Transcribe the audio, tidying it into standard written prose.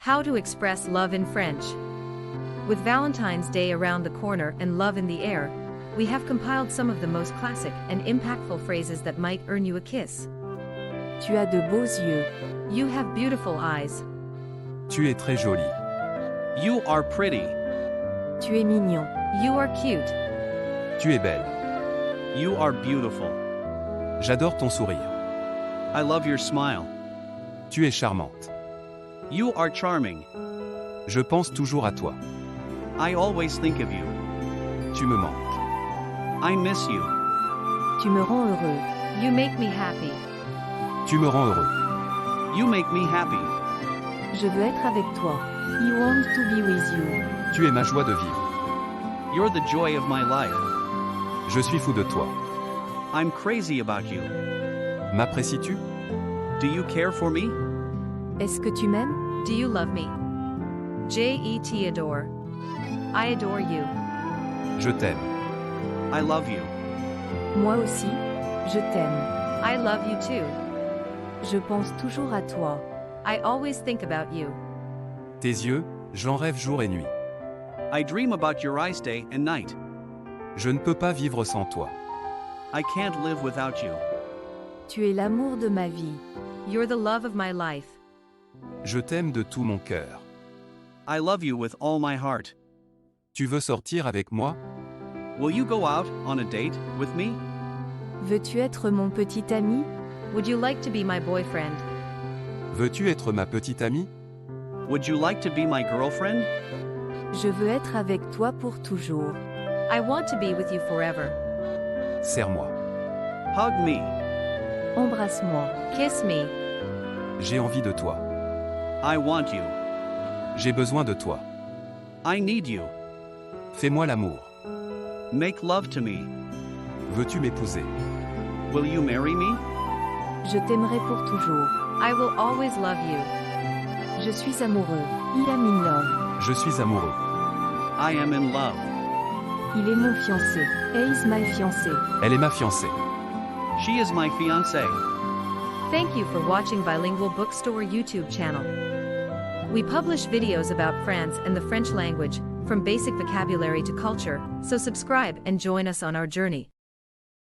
How to express love in French. With Valentine's Day around the corner and love in the air, we have compiled some of the most classic and impactful phrases that might earn you a kiss. Tu as de beaux yeux. You have beautiful eyes. Tu es très jolie. You are pretty. Tu es mignon. You are cute. Tu es belle. You are beautiful. J'adore ton sourire. I love your smile. Tu es charmante. You are charming. Je pense toujours à toi. I always think of you. Tu me manques. I miss you. Tu me rends heureux. You make me happy. Tu me rends heureux. You make me happy. Je veux être avec toi. I want to be with you. Tu es ma joie de vivre. You're the joy of my life. Je suis fou de toi. I'm crazy about you. M'apprécies-tu? Do you care for me? Est-ce que tu m'aimes? Do you love me? Jet adore. I adore you. Je t'aime. I love you. Moi aussi, je t'aime. I love you too. Je pense toujours à toi. I always think about you. Tes yeux, j'en rêve jour et nuit. I dream about your eyes day and night. Je ne peux pas vivre sans toi. I can't live without you. Tu es l'amour de ma vie. You're the love of my life. Je t'aime de tout mon cœur. I love you with all my heart. Tu veux sortir avec moi? Will you go out on a date with me? Veux-tu être mon petit ami? Would you like to be my boyfriend? Veux-tu être ma petite amie? Would you like to be my girlfriend? Je veux être avec toi pour toujours. I want to be with you forever. Serre-moi. Hug me. Embrasse-moi. Kiss me. J'ai envie de toi. I want you. J'ai besoin de toi. I need you. Fais-moi l'amour. Make love to me. Veux-tu m'épouser? Will you marry me? Je t'aimerai pour toujours. I will always love you. Je suis amoureux. I am in love. Je suis amoureux. I am in love. Il est mon fiancé. He is my fiancé. Elle est ma fiancée. She is my fiancée. Thank you for watching Bilingual Bookstore YouTube channel. We publish videos about France and the French language, from basic vocabulary to culture, so subscribe and join us on our journey.